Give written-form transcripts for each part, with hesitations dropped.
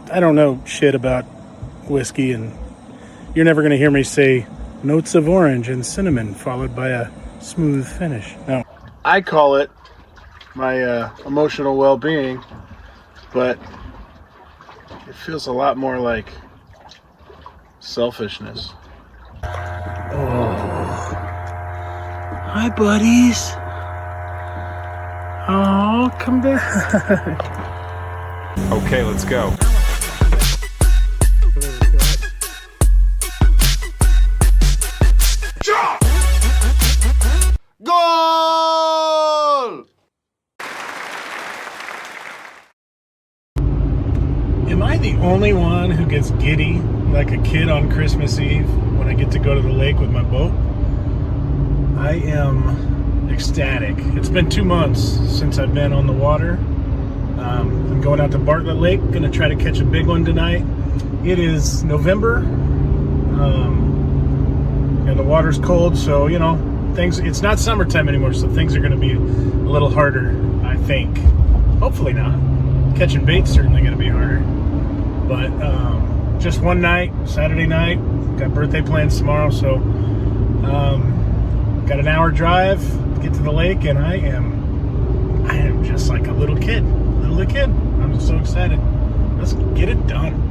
I don't know shit about whiskey, and you're never going to hear me say notes of orange and cinnamon followed by a smooth finish. No. I call it my emotional well-being, but it feels a lot more like selfishness. Oh. Hi, buddies. Oh, come back. Okay, let's go. Goal! Am I the only one who gets giddy like a kid on Christmas Eve when I get to go to the lake with my boat? I am ecstatic. It's been 2 months since I've been on the water. I'm going out to Bartlett Lake, gonna try to catch a big one tonight. It is November, and the water's cold, so you know, it's not summertime anymore, so things are gonna be a little harder, I think. Hopefully not. Catching bait's certainly gonna be harder. But just one night, Saturday night, got birthday plans tomorrow, so got an hour drive to get to the lake, and I am just like a little kid. I'm so excited. Let's get it done.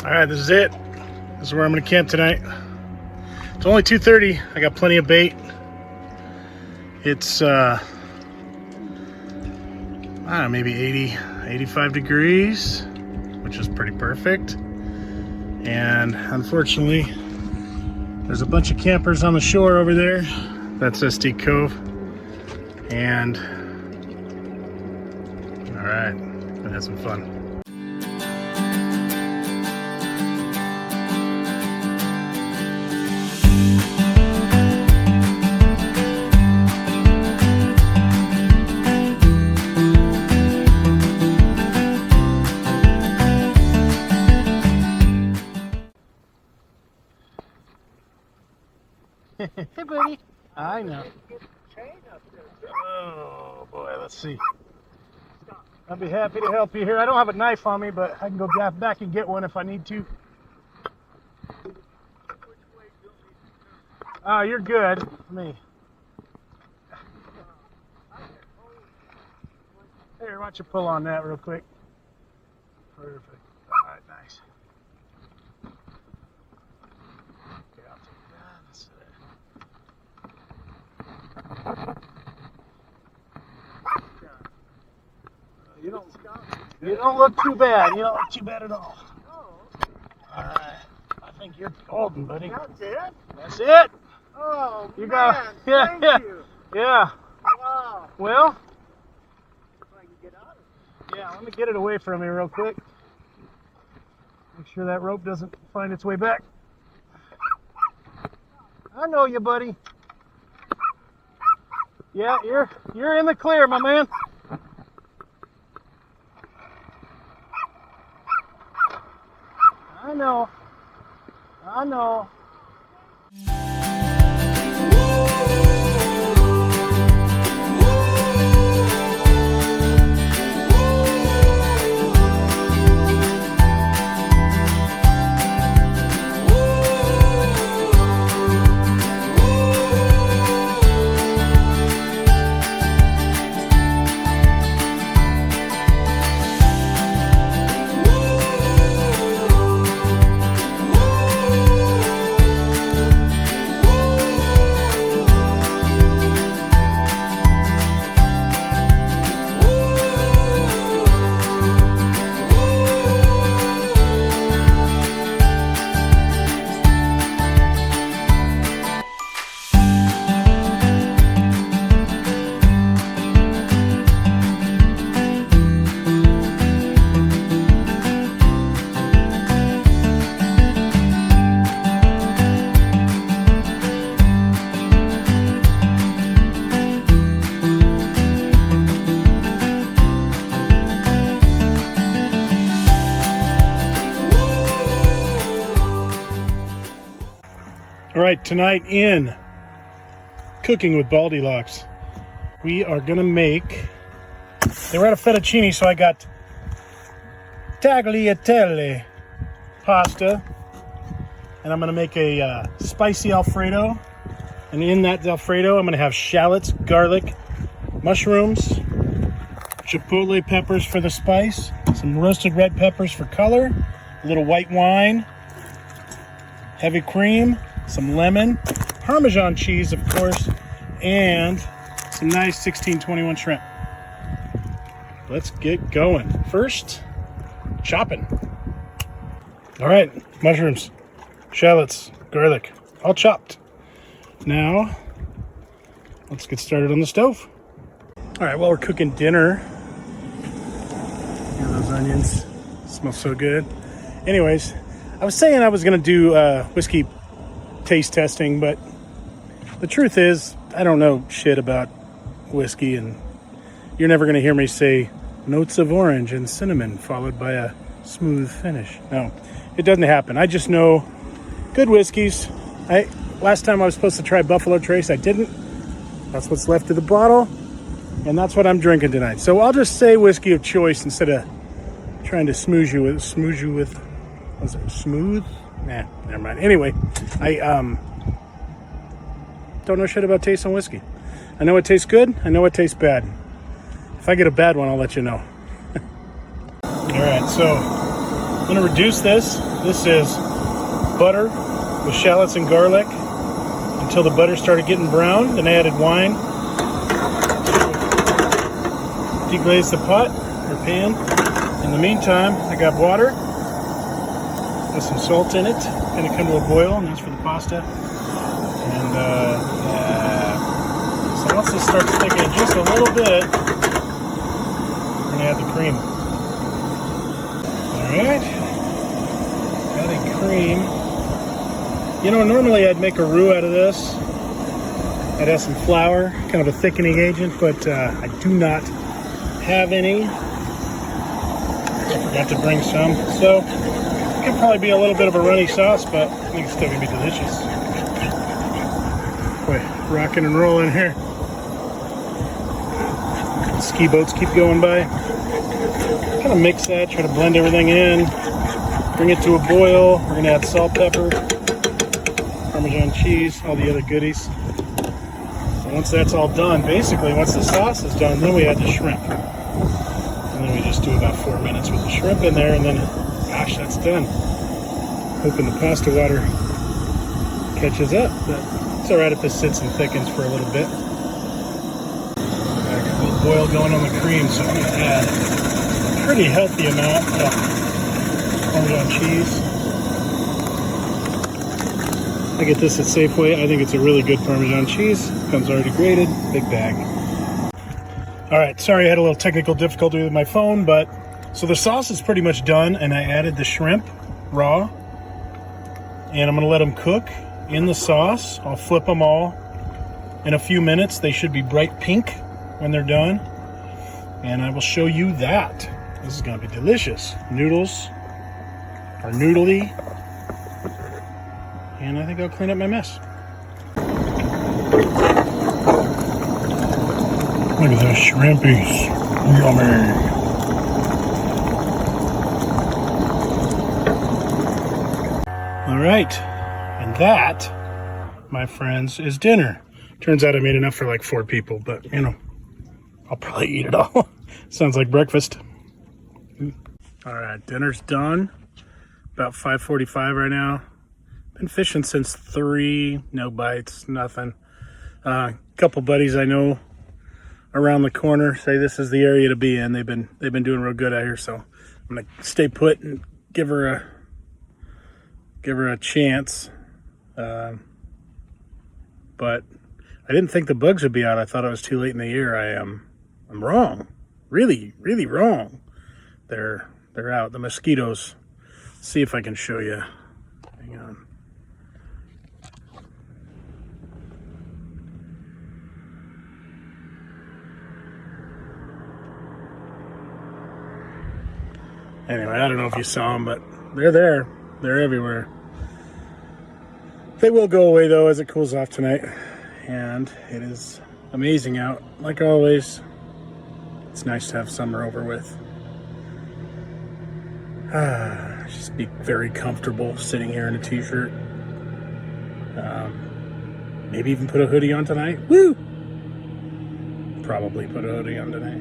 Alright, this is it. This is where I'm going to camp tonight. It's only 2:30. I got plenty of bait. It's, I don't know, maybe 80, 85 degrees, which is pretty perfect. And unfortunately, there's a bunch of campers on the shore over there. That's SD Cove. And, alright, gonna have some fun. Hey, buddy. I know. Oh, boy, let's see. I'll be happy to help you here. I don't have a knife on me, but I can go back and get one if I need to. Oh, you're good. Me. Here, why don't you pull on that real quick? Perfect. All right, nice. Okay, I'll take that. That's it. You don't look too bad. You don't look too bad at all. All right. I think you're golden, buddy. That's it? That's it. Oh, You man, got. thank you. Yeah. Wow. Well. If I can get out of Yeah. Let me get it away from you real quick. Make sure that rope doesn't find its way back. I know you, buddy. Yeah, you're in the clear, my man. I know. I know. right, tonight in Cooking with Baldilocks, we are gonna make, they were out of fettuccine, so I got tagliatelle pasta, and I'm gonna make a spicy Alfredo, and in that Alfredo I'm gonna have shallots, garlic, mushrooms, chipotle peppers for the spice, some roasted red peppers for color, a little white wine, heavy cream, some lemon, Parmesan cheese, of course, and some nice 1621 shrimp. Let's get going. First, chopping. All right, mushrooms, shallots, garlic, all chopped. Now, let's get started on the stove. All right, while we're cooking dinner, look at those onions, smell so good. Anyways, I was saying I was gonna do whiskey taste testing, but the truth is I don't know shit about whiskey, and you're never gonna hear me say notes of orange and cinnamon followed by a smooth finish. No, it doesn't happen. I just know good whiskeys. Last time I was supposed to try Buffalo Trace, I didn't. That's what's left of the bottle, and that's what I'm drinking tonight. So I'll just say whiskey of choice instead of trying to smooze you with was it smooth? Nah, never mind. Anyway, I don't know shit about tasting whiskey. I know it tastes good. I know it tastes bad. If I get a bad one, I'll let you know. All right, so I'm gonna reduce this. This is butter with shallots and garlic until the butter started getting brown. Then I added wine. Deglaze the pot or pan. In the meantime, I got water. With some salt in it, gonna come to a boil, and that's for the pasta. And so once this starts thickening just a little bit, we're gonna add the cream. All right, adding cream. You know, normally I'd make a roux out of this. I'd have some flour, kind of a thickening agent, but I do not have any. I forgot to bring some, so. Could probably be a little bit of a runny sauce, but I think it's still gonna be delicious. Boy, rocking and rolling here. Ski boats keep going by. Kind of mix that, try to blend everything in. Bring it to a boil. We're gonna add salt, pepper, Parmesan cheese, all the other goodies. So once that's all done, basically once the sauce is done, then we add the shrimp. And then we just do about 4 minutes with the shrimp in there, and then gosh, that's done. Hoping the pasta water catches up, but it's all right if this sits and thickens for a little bit. Got a little boil going on the cream, so I'm going to add a pretty healthy amount of Parmesan cheese. I get this at Safeway. I think it's a really good Parmesan cheese. Comes already grated, big bag. All right, sorry I had a little technical difficulty with my phone, but so the sauce is pretty much done, and I added the shrimp raw, and I'm gonna let them cook in the sauce. I'll flip them all in a few minutes. They should be bright pink when they're done, and I will show you that. This is gonna be delicious. Noodles are noodly, and I think I'll clean up my mess. Look at those shrimpies, yummy. All right, and that, my friends, is dinner. Turns out I made enough for like 4 people, but you know, I'll probably eat it all. Sounds like breakfast. All right, dinner's done. About 5:45 right now. Been fishing since 3, no bites, nothing. Couple buddies I know around the corner say this is the area to be in. They've been doing real good out here, so I'm gonna stay put and give her a chance. But I didn't think the bugs would be out. I thought it was too late in the year. I'm wrong. Really, really wrong. They're out. The mosquitoes. Let's see if I can show you. Hang on. Anyway, I don't know if you saw them, but they're there. They're everywhere. They will go away though as it cools off tonight, and it is amazing out. Like always, it's nice to have summer over with. Just be very comfortable sitting here in a t-shirt. Maybe even put a hoodie on tonight. Woo! Probably put a hoodie on tonight.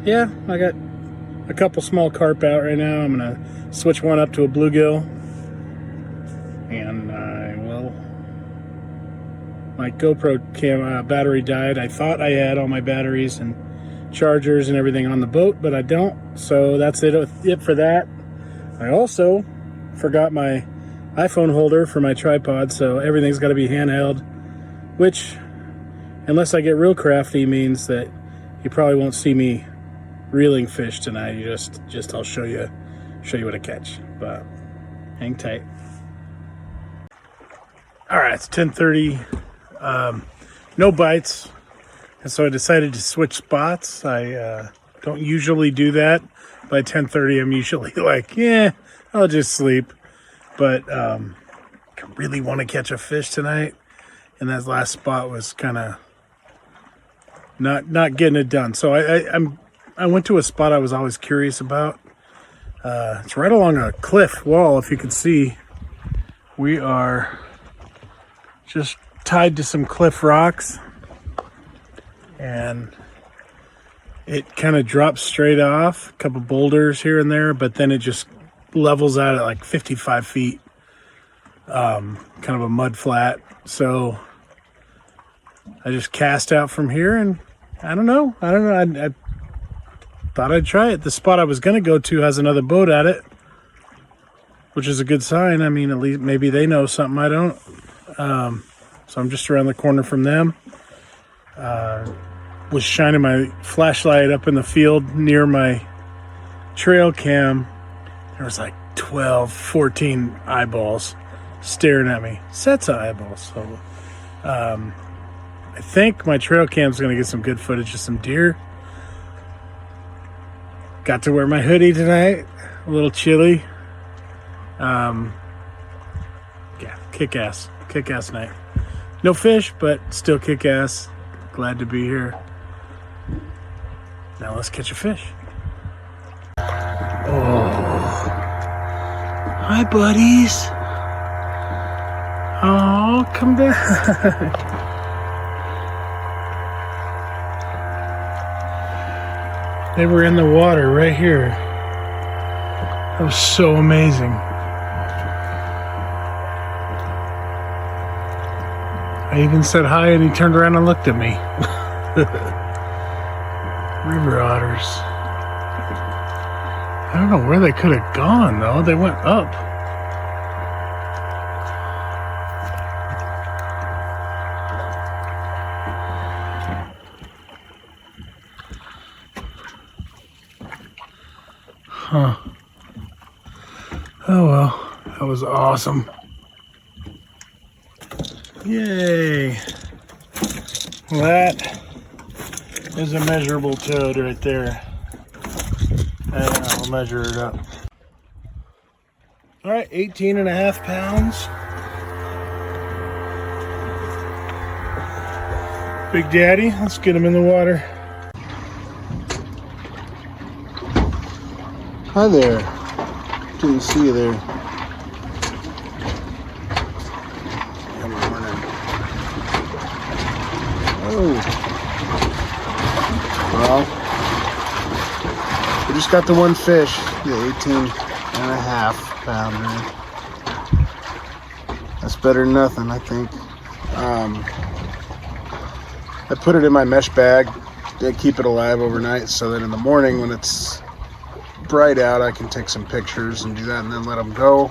Yeah, I got a couple small carp out right now. I'm gonna switch one up to a bluegill, and my GoPro battery died. I thought I had all my batteries and chargers and everything on the boat, but I don't, so that's it for that. I also forgot my iPhone holder for my tripod, so everything's got to be handheld, which, unless I get real crafty, means that you probably won't see me reeling fish tonight. You just I'll show you what I catch, but hang tight. All right, it's 10:30. No bites, and so I decided to switch spots. I don't usually do that. By 10:30, I'm usually like, yeah, I'll just sleep. But I really want to catch a fish tonight, and that last spot was kind of not getting it done. So I went to a spot I was always curious about. It's right along a cliff wall. If you can see, we are just tied to some cliff rocks, and it kind of drops straight off, a couple boulders here and there, but then it just levels out at like 55 feet, kind of a mud flat. So I just cast out from here, and I don't know. I thought I'd try it. The spot I was going to go to has another boat at it, which is a good sign. I mean, at least maybe they know something I don't. So I'm just around the corner from them. Was shining my flashlight up in the field near my trail cam. There was like 12, 14 eyeballs staring at me. Sets of eyeballs. So I think my trail cam's going to get some good footage of some deer. Got to wear my hoodie tonight. A little chilly. Yeah, kick-ass. Kick-ass night. No fish, but still kick-ass. Glad to be here. Now let's catch a fish. Oh. Hi, buddies. Oh, come back. They were in the water right here. That was so amazing. I even said hi, and he turned around and looked at me. River otters. I don't know where they could have gone, though. They went up. Huh. Oh well, that was awesome. Yay. Well, that is a measurable toad right there. I'll measure it up. All right, 18.5 pounds. Big Daddy, let's get him in the water. Hi there. Didn't see you there. Good morning. Oh. Well, we just got the one fish, the 18.5 pounder. That's better than nothing, I think. I put it in my mesh bag to keep it alive overnight, so that in the morning when it's bright out I can take some pictures and do that and then let him go.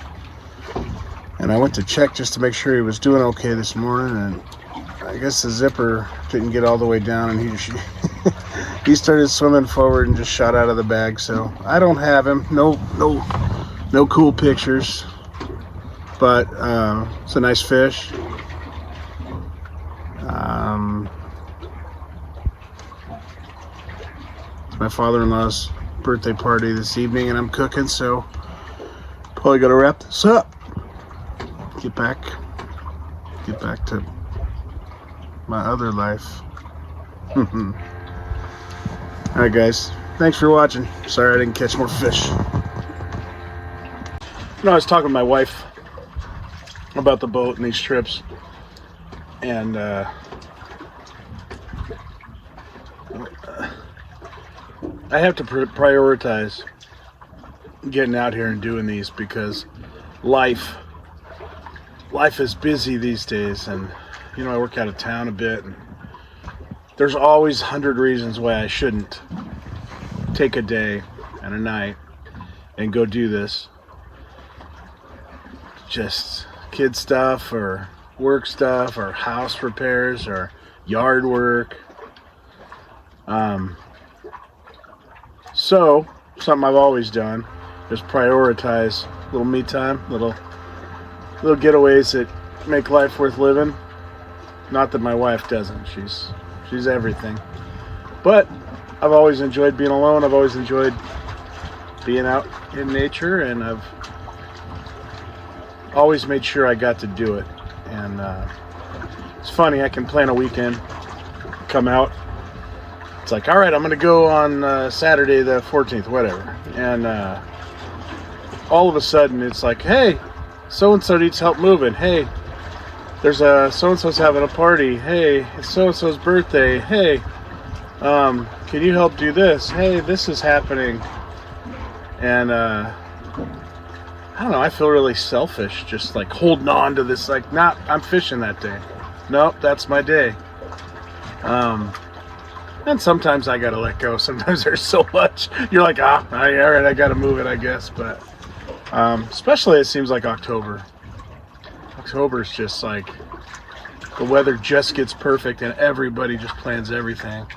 And I went to check just to make sure he was doing okay this morning, and I guess the zipper didn't get all the way down, and he just he started swimming forward and just shot out of the bag. So I don't have him. No cool pictures, but it's a nice fish. It's my father-in-law's birthday party this evening, and I'm cooking, so Probably gotta wrap this up. Get back to my other life. Alright guys, thanks for watching. Sorry I didn't catch more fish. I was talking to my wife about the boat and these trips, and I have to prioritize getting out here and doing these because life is busy these days, and I work out of town a bit, and there's always 100 reasons why I shouldn't take a day and a night and go do this. Just kid stuff or work stuff or house repairs or yard work. So something I've always done is prioritize little me time, little getaways that make life worth living. Not that my wife doesn't. She's everything. But I've always enjoyed being alone. I've always enjoyed being out in nature, and I've always made sure I got to do it. And it's funny, I can plan a weekend, come out. It's like, all right, I'm going to go on Saturday the 14th, whatever. And all of a sudden, it's like, hey, so-and-so needs help moving. Hey, there's so-and-so's having a party. Hey, it's so-and-so's birthday. Hey, can you help do this? Hey, this is happening. And I don't know, I feel really selfish just like holding on to this, like, nah, I'm fishing that day. Nope, that's my day. And sometimes I gotta let go. Sometimes there's so much. You're like, all right, I gotta move it, I guess. But especially it seems like October. October's just like, the weather just gets perfect and everybody just plans everything.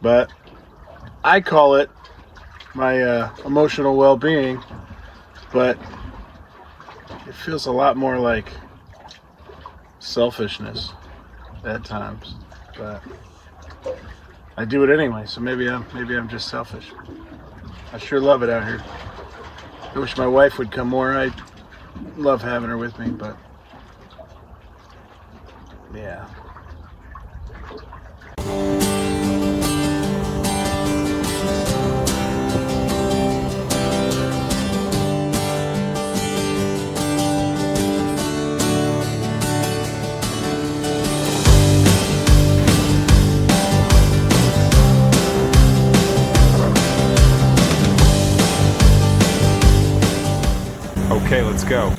But I call it my emotional well-being, but it feels a lot more like selfishness at times. But I do it anyway, so maybe I'm just selfish. I sure love it out here. I wish my wife would come more. I love having her with me, but yeah. Okay, let's go.